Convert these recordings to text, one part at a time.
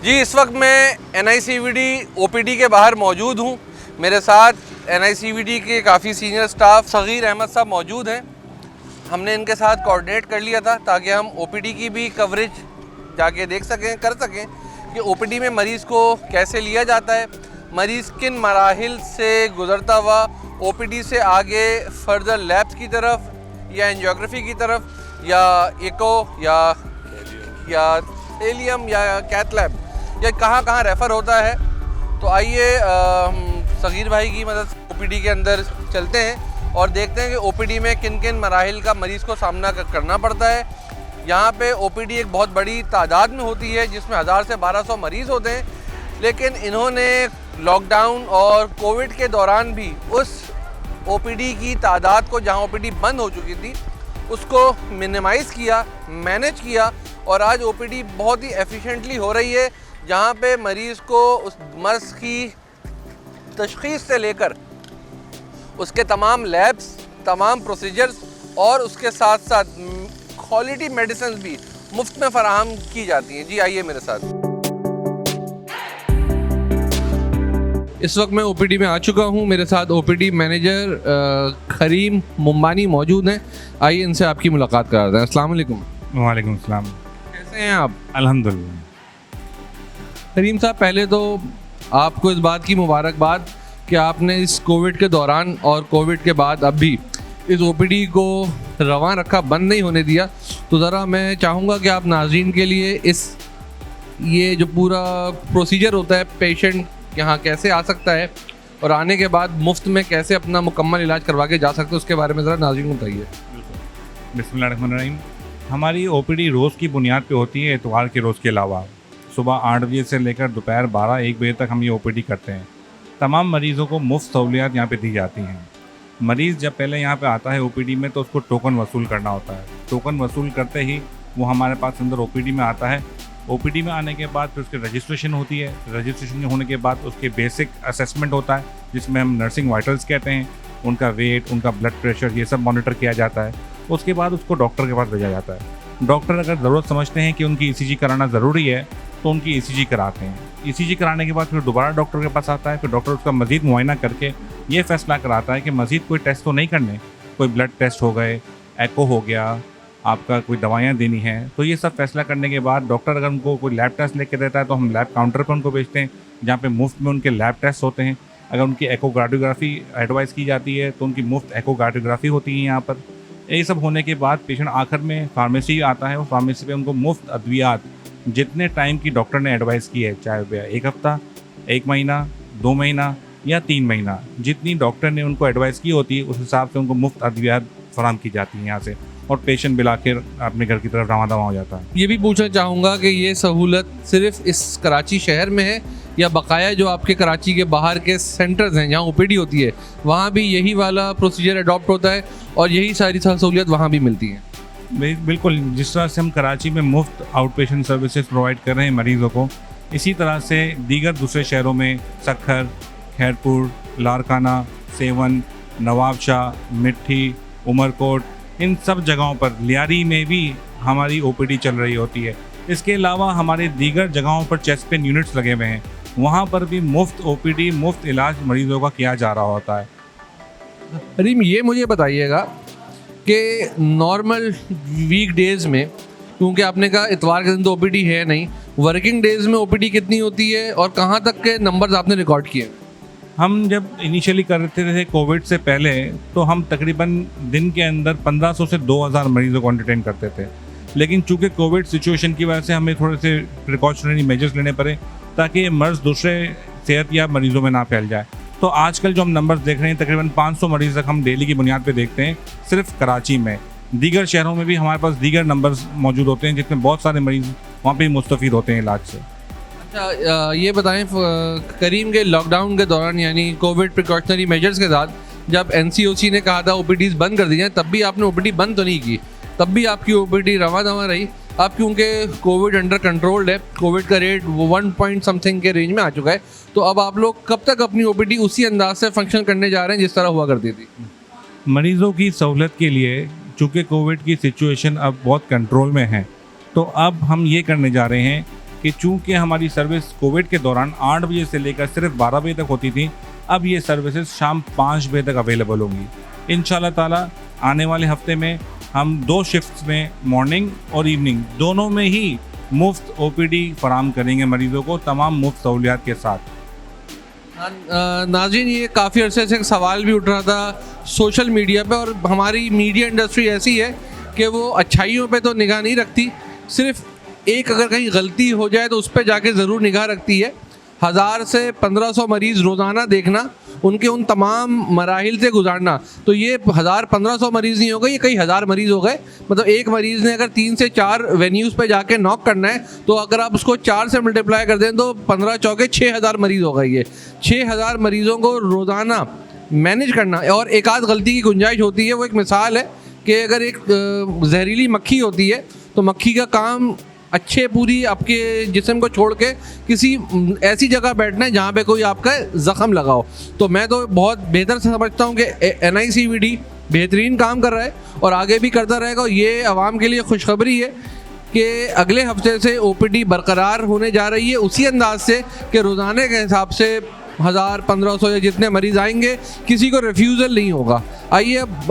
जी, इस वक्त मैं NICVD OPD के बाहर मौजूद हूँ। मेरे साथ NICVD के काफ़ी सीनियर स्टाफ सगीर अहमद साहब मौजूद हैं। हमने इनके साथ कोऑर्डिनेट कर लिया था ताकि हम OPD की भी कवरेज जाके देख सकें, कर सकें कि OPD में मरीज़ को कैसे लिया जाता है, मरीज़ किन मराहिल से गुज़रता हुआ OPD से आगे फर्दर लैब्स की तरफ या एंजियोग्राफी की तरफ या एको या एलियम या कैथ लैब या कहाँ रेफ़र होता है। तो आइए सगीर भाई की मदद से OPD के अंदर चलते हैं और देखते हैं कि OPD में किन किन मराहिल का मरीज़ को सामना करना पड़ता है। यहाँ पे OPD एक बहुत बड़ी तादाद में होती है जिसमें 1000 से 1200 मरीज़ होते हैं, लेकिन इन्होंने लॉकडाउन और कोविड के दौरान भी उस OPD की तादाद को, जहाँ OPD बंद हो चुकी थी, उसको मिनिमाइज़ किया, मैनेज किया और आज OPD बहुत ही एफिशिएंटली हो रही है, जहाँ पे मरीज़ को उस मर्ज़ की तशख़ीस से लेकर उसके तमाम लैब्स, तमाम प्रोसीजर्स और उसके साथ साथ क्वालिटी मेडिसिन भी मुफ्त में फ़राहम की जाती हैं। जी आइए मेरे साथ। इस वक्त मैं OPD में आ चुका हूँ। मेरे साथ OPD मैनेजर करीम मुम्बानी मौजूद हैं। आइए इनसे आपकी मुलाकात कराते हैं। अस्सलाम वालेकुम। वालेकुम सलाम। कैसे हैं आप? अल्हम्दुलिल्लाह। करीम साहब, पहले तो आपको इस बात की मुबारकबाद कि आपने इस कोविड के दौरान और कोविड के बाद अब भी इस OPD को रवां रखा, बंद नहीं होने दिया। तो ज़रा मैं चाहूँगा कि आप नाज़रीन के लिए ये जो पूरा प्रोसीजर होता है, पेशेंट यहाँ कैसे आ सकता है और आने के बाद मुफ्त में कैसे अपना मुकम्मल इलाज करवा के जा सकते हैं, उसके बारे में ज़रा नाज़रीन को बताइए। बिस्मिल्लाहिर्रहमानिर्रहीम। हमारी OPD रोज़ की बुनियाद पे होती है, इतवार के रोज़ के अलावा। सुबह 8 बजे से लेकर दोपहर 12-1 बजे तक हम ये OPD करते हैं। तमाम मरीज़ों को मुफ्त सहूलियात यहाँ पे दी जाती हैं। मरीज़ जब पहले यहाँ पे आता है OPD में तो उसको टोकन वसूल करना होता है। टोकन वसूल करते ही वो हमारे पास अंदर OPD में आता है। OPD में आने के बाद फिर उसकी रजिस्ट्रेशन होती है। रजिस्ट्रेशन होने के बाद उसके बेसिक असेसमेंट होता है, जिसमें हम नर्सिंग वाइटल्स कहते हैं। उनका वेट, उनका ब्लड प्रेशर, ये सब मॉनिटर किया जाता है। उसके बाद उसको डॉक्टर के पास भेजा जाता है। डॉक्टर अगर ज़रूरत समझते हैं कि उनकी ECG कराना ज़रूरी है तो उनकी ECG कराते हैं। ECG कराने के बाद फिर दोबारा डॉक्टर के पास आता है। फिर डॉक्टर उसका मज़ीद मुआयना करके ये फ़ैसला कराता है कि मज़ीद कोई टेस्ट तो नहीं करने, कोई ब्लड टेस्ट हो गए, एको हो गया, आपका कोई दवाइयाँ देनी हैं। तो ये सब फैसला करने के बाद डॉक्टर अगर उनको कोई लैब टेस्ट लेके देता है तो हम लैब काउंटर पर उनको भेजते हैं, जहाँ पे मुफ्त में उनके लैब टेस्ट होते हैं। अगर उनकी एकोकार्डियोग्राफी एडवाइस की जाती है तो उनकी मुफ्त एकोकार्डियोग्राफी होती है यहाँ पर। यही सब होने के बाद पेशेंट आखिर में फार्मेसी आता है और फार्मेसी पे उनको मुफ्त अद्वियात जितने टाइम की डॉक्टर ने एडवाइस की है, चाहे वह 1 हफ़्ता, 1 महीना, 2 महीना या 3 महीना, जितनी डॉक्टर ने उनको एडवाइस की होती है उस हिसाब से उनको मुफ्त अद्वियात फराहम की जाती हैं यहाँ से, और पेशेंट बिलाखिर अपने घर की तरफ रवां दवा हो जाता है। ये भी पूछना चाहूँगा कि ये सहूलत सिर्फ इस कराची शहर में है या बकाया जो आपके कराची के बाहर के सेंटर्स हैं जहाँ OPD होती है, वहाँ भी यही वाला प्रोसीजर अडॉप्ट होता है और यही सारी सहूलियत वहाँ भी मिलती है? बिल्कुल, जिस तरह से हम कराची में मुफ्त आउट पेशेंट सर्विसेज प्रोवाइड कर रहे हैं मरीज़ों को, इसी तरह से दीगर दूसरे शहरों में सक्खर, खैरपुर, लारकाना, सेवन, नवाबशाह, मिट्टी, उमरकोट, इन सब जगहों पर, लियारी में भी हमारी OPD चल रही होती है। इसके अलावा हमारे दीगर जगहों पर चेस्ट पेन यूनिट्स लगे हुए हैं, वहाँ पर भी मुफ्त OPD, मुफ्त इलाज मरीज़ों का किया जा रहा होता है। करीम, ये मुझे बताइएगा कि नॉर्मल वीक डेज़ में, क्योंकि आपने कहा इतवार के दिन तो OPD है नहीं, वर्किंग डेज़ में OPD कितनी होती है और कहाँ तक के नंबर्स आपने रिकॉर्ड किए? हम जब इनिशियली करते थे कोविड से पहले, तो हम तकरीबन दिन के अंदर 1500 से 2000 मरीज़ों को एंटरटेन करते थे। लेकिन चूँकि कोविड सिचुएशन की वजह से हमें थोड़े से प्रिकॉशनरी मेजर्स लेने पड़े ताकि मर्ज़ दूसरे सेहतयाब मरीज़ों में ना फैल जाए। तो आजकल जो हम नंबर्स देख रहे हैं, तकरीबन 500 मरीज़ तक हम डेली की बुनियाद पे देखते हैं सिर्फ कराची में। दीगर शहरों में भी हमारे पास दीगर नंबर्स मौजूद होते हैं जिसमें बहुत सारे मरीज़ वहाँ पे मुस्तफ़ीद होते हैं इलाज से। अच्छा, ये बताएं करीम के लॉकडाउन के दौरान, यानी कोविड प्रिकॉशनरी मेजर्स के साथ, जब NCOC ने कहा था OPDs बंद कर दी जाए, तब भी आपने OPD बंद तो नहीं की, तब भी आपकी OPD रवां दवा रही। अब क्योंकि कोविड अंडर कंट्रोल्ड है, कोविड का रेट 1 पॉइंट समथिंग के रेंज में आ चुका है, तो अब आप लोग कब तक अपनी OPD उसी अंदाज से फंक्शन करने जा रहे हैं जिस तरह हुआ करती थी? मरीज़ों की सहूलत के लिए, चूँकि कोविड की सिचुएशन अब बहुत कंट्रोल में है, तो अब हम ये करने जा रहे हैं कि चूँकि हमारी सर्विस कोविड के दौरान 8 बजे से लेकर सिर्फ 12 बजे तक होती थी, अब ये सर्विसेज शाम 5 बजे तक अवेलेबल होंगी। इंशाल्लाह ताला आने वाले हफ्ते में हम 2 शिफ्ट्स में मॉर्निंग और इवनिंग दोनों में ही मुफ्त OPD फराहम करेंगे मरीज़ों को तमाम मुफ्त सहूलियात के साथ। नाज़रीन, ये काफ़ी अरसे से एक सवाल भी उठ रहा था सोशल मीडिया पे, और हमारी मीडिया इंडस्ट्री ऐसी है कि वो अच्छाइयों पे तो निगाह नहीं रखती, सिर्फ एक अगर कहीं गलती हो जाए तो उस पर जाके ज़रूर निगाह रखती है। 1000 से 1500 मरीज़ रोज़ाना देखना, उनके उन तमाम मराहिल से गुजारना, तो ये 1000-1500 मरीज़ नहीं हो गए, ये कई हज़ार मरीज़ हो गए। मतलब एक मरीज़ ने अगर 3 से 4 वेन्यूज़ पे जाके नॉक करना है, तो अगर आप उसको 4 से मल्टीप्लाई कर दें तो 15 चौके 6000 मरीज़ हो गए। ये 6000 मरीज़ों को रोज़ाना मैनेज करना, और एक आध गलती की गुंजाइश होती है। वो एक मिसाल है कि अगर एक जहरीली मक्खी होती है तो मक्खी का काम अच्छे पूरी आपके जिस्म को छोड़ के किसी ऐसी जगह बैठना है जहाँ पे कोई आपका ज़ख़म लगाओ। तो मैं तो बहुत बेहतर से समझता हूँ कि NICVD बेहतरीन काम कर रहा है और आगे भी करता रहेगा। ये आवाम के लिए खुशखबरी है कि अगले हफ्ते से OPD बरकरार होने जा रही है, उसी अंदाज से कि रोज़ाने के हिसाब से 1000-1500 या जितने मरीज़ आएंगे किसी को रिफ्यूज़ल नहीं होगा। आइए अब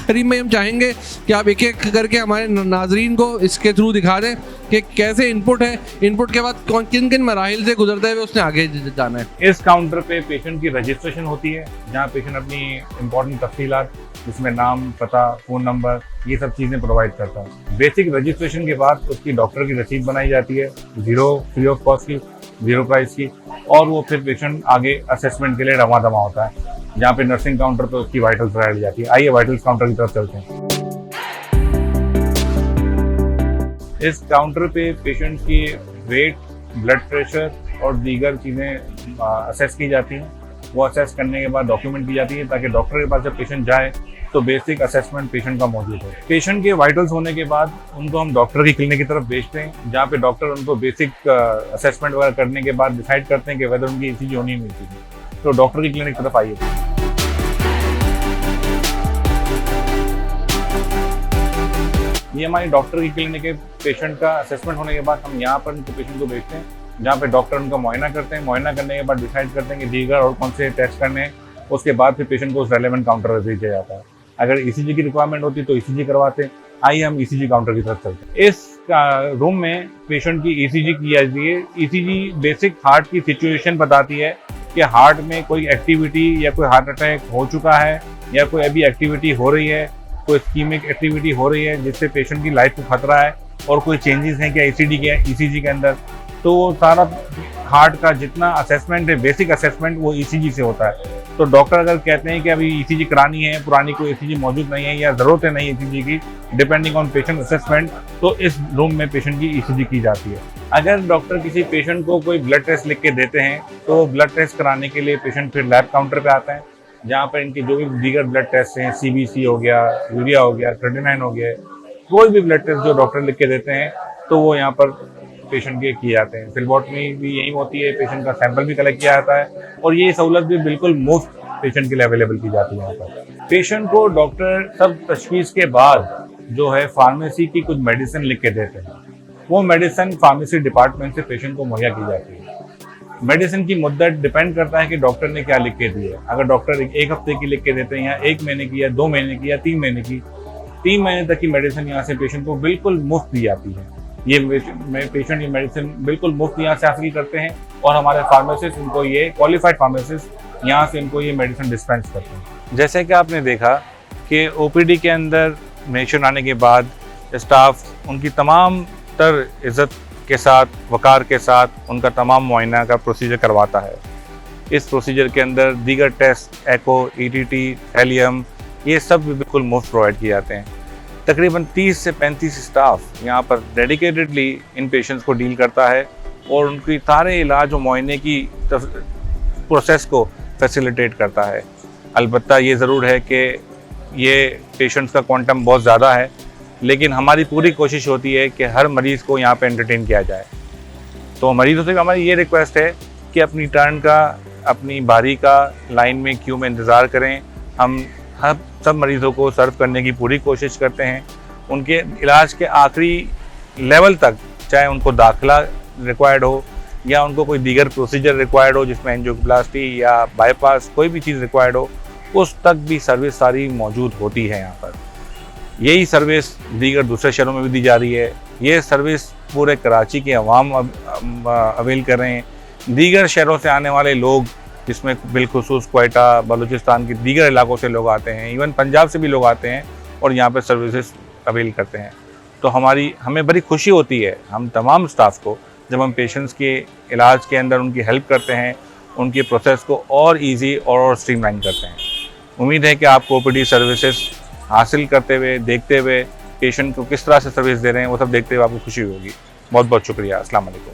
करीब में हम चाहेंगे कि आप एक एक करके हमारे नाजरीन को इसके थ्रू दिखा दें कि कैसे इनपुट है, इनपुट के बाद किन किन मराहिल से गुजरते हुए उसने आगे जाना है। इस काउंटर पे पेशेंट की रजिस्ट्रेशन होती है, जहाँ पेशेंट अपनी इम्पोर्टेंट तफसीलात जिसमें नाम, पता, फ़ोन नंबर, ये सब चीज़ें प्रोवाइड करता है। बेसिक रजिस्ट्रेशन के बाद उसकी डॉक्टर की रसीद बनाई जाती है, फ्री ऑफ कॉस्ट की, 0 प्राइस की, और वो फिर पेशेंट आगे असेसमेंट के लिए रवा दवा होता है, जहाँ पे नर्सिंग काउंटर पे उसकी वाइटल्स लगाई जाती है। आइए वाइटल्स काउंटर की तरफ चलते हैं। इस काउंटर पे पेशेंट की वेट, ब्लड प्रेशर और दीगर चीज़ें असेस की जाती हैं। वो असेस करने के बाद डॉक्यूमेंट की जाती है, ताकि डॉक्टर के पास जब पेशेंट जाए तो बेसिक असेसमेंट पेशेंट का मौजूद हो। पेशेंट के वाइटल्स होने के बाद उनको हम डॉक्टर की क्लिनिक की तरफ भेजते हैं, जहाँ पे डॉक्टर उनको बेसिक असेसमेंट वगैरह करने के बाद डिसाइड करते हैं कि वेदर उनकी ECG होनी नहीं चाहिए। तो डॉक्टर की क्लिनिक की तरफ आइए। ये हमारी डॉक्टर की क्लिनिक है। पेशेंट का असेसमेंट होने के बाद हम यहाँ पर उनको पेशेंट को भेजते हैं, जहाँ पे डॉक्टर उनका मुआयना करते हैं। मुआयना करने के बाद डिसाइड करते हैं कि दीगर और कौन से टेस्ट करने हैं। उसके बाद फिर पेशेंट को उस रेलेवेंट काउंटर पर भेजा जाता है। अगर ECG की रिक्वायरमेंट होती है तो ECG करवाते हैं। आइए हम ECG काउंटर की तरफ चलते हैं। इस रूम में पेशेंट की ECG की जाती है। ECG बेसिक हार्ट की सिचुएशन बताती है कि हार्ट में कोई एक्टिविटी या कोई हार्ट अटैक हो चुका है या कोई अभी एक्टिविटी हो रही है, कोई स्कीमिक एक्टिविटी हो रही है जिससे पेशेंट की लाइफ को खतरा है, और कोई चेंजेस हैं क्या ECG के अंदर। तो वो सारा हार्ट का जितना असेसमेंट है, बेसिक असेसमेंट, वो ECG से होता है। तो डॉक्टर अगर कहते हैं कि अभी ECG करानी है, पुरानी कोई ECG मौजूद नहीं है या ज़रूरत है नहीं ECG की, डिपेंडिंग ऑन पेशेंट असेसमेंट, तो इस रूम में पेशेंट की ECG की जाती है। अगर डॉक्टर किसी पेशेंट को कोई ब्लड टेस्ट लिख के देते हैं तो ब्लड टेस्ट कराने के लिए पेशेंट फिर लैब काउंटर पे आता है, जहाँ पर इनके जो भी दीगर ब्लड टेस्ट हैं, CBC हो गया, यूरिया हो गया, क्रेटिनाइन हो गया, कोई भी ब्लड टेस्ट जो डॉक्टर लिख के देते हैं तो वो यहाँ पर पेशेंट के किए जाते हैं। फिलबॉटमी भी यही होती है, पेशेंट का सैंपल भी कलेक्ट किया जाता है, और ये सहूलत भी बिल्कुल मुफ्त पेशेंट के लिए अवेलेबल की जाती है यहाँ पर। पेशेंट को डॉक्टर सब तशखीस के बाद जो है फार्मेसी की कुछ मेडिसिन लिख के देते हैं। वो मेडिसिन फार्मेसी डिपार्टमेंट से पेशेंट को मुहैया की जाती है। मेडिसिन की मुद्दत डिपेंड करता है कि डॉक्टर ने क्या लिख के दी है। अगर डॉक्टर 1 हफ्ते की लिख के देते हैं, या 1 महीने की, या 2 महीने की, या 3 महीने की, 3 महीने तक की मेडिसिन यहाँ से पेशेंट को बिल्कुल मुफ्त दी जाती है। ये पेशेंट ये मेडिसिन बिल्कुल मुफ्त यहाँ से हासिल करते हैं, और हमारे फार्मासिस्ट इनको, ये क्वालिफाइड फार्मासिस्ट यहाँ से इनको ये मेडिसिन डिस्पेंस करते हैं। जैसे कि आपने देखा कि OPD के अंदर पेशेंट आने के बाद स्टाफ उनकी तमाम तर इज़्ज़त के साथ, वक़ार के साथ उनका तमाम मुआयना का प्रोसीजर करवाता है। इस प्रोसीजर के अंदर दीगर टेस्ट, एको, ETT, हेलियम, ये सब भी बिल्कुल मुफ्त प्रोवाइड किए जाते हैं। तकरीबन 30 से 35 स्टाफ यहाँ पर डेडिकेटेडली इन पेशेंट्स को डील करता है, और उनकी सारे इलाज और मुआयने की प्रोसेस को फैसिलिटेट करता है। अलबत्ता ये ज़रूर है कि ये पेशेंट्स का क्वांटम बहुत ज़्यादा है, लेकिन हमारी पूरी कोशिश होती है कि हर मरीज़ को यहाँ पे एंटरटेन किया जाए। तो मरीज़ों से हमारी ये रिक्वेस्ट है कि अपनी टर्न का, अपनी बारी का लाइन में, क्यू में इंतज़ार करें। हम सब मरीज़ों को सर्व करने की पूरी कोशिश करते हैं, उनके इलाज के आखिरी लेवल तक, चाहे उनको दाखिला रिक्वायर्ड हो या उनको कोई दीगर प्रोसीजर रिक्वायर्ड हो जिसमें एंजियोप्लास्टी या बाईपास कोई भी चीज़ रिक्वायर्ड हो, उस तक भी सर्विस सारी मौजूद होती है यहाँ पर। यही सर्विस दीगर दूसरे शहरों में भी दी जा रही है। ये सर्विस पूरे कराची के अवाम अवेल कर रहे हैं। दीगर शहरों से आने वाले लोग, जिसमें बिलखुसूस क्वेटा, बलूचिस्तान के दीगर इलाकों से लोग आते हैं, इवन पंजाब से भी लोग आते हैं और यहाँ पर सर्विसेज अवेल करते हैं। तो हमें बड़ी खुशी होती है, हम तमाम स्टाफ को, जब हम पेशेंट्स के इलाज के अंदर उनकी हेल्प करते हैं, उनके प्रोसेस को और इजी और स्ट्रीमलाइन करते हैं। उम्मीद है कि आपको ओपीडी सर्विसेज हासिल करते हुए, देखते हुए, पेशेंट को किस तरह से सर्विस दे रहे हैं, वो सब देखते हुए आपको खुशी होगी। बहुत बहुत शुक्रिया। अस्सलाम वालेकुम।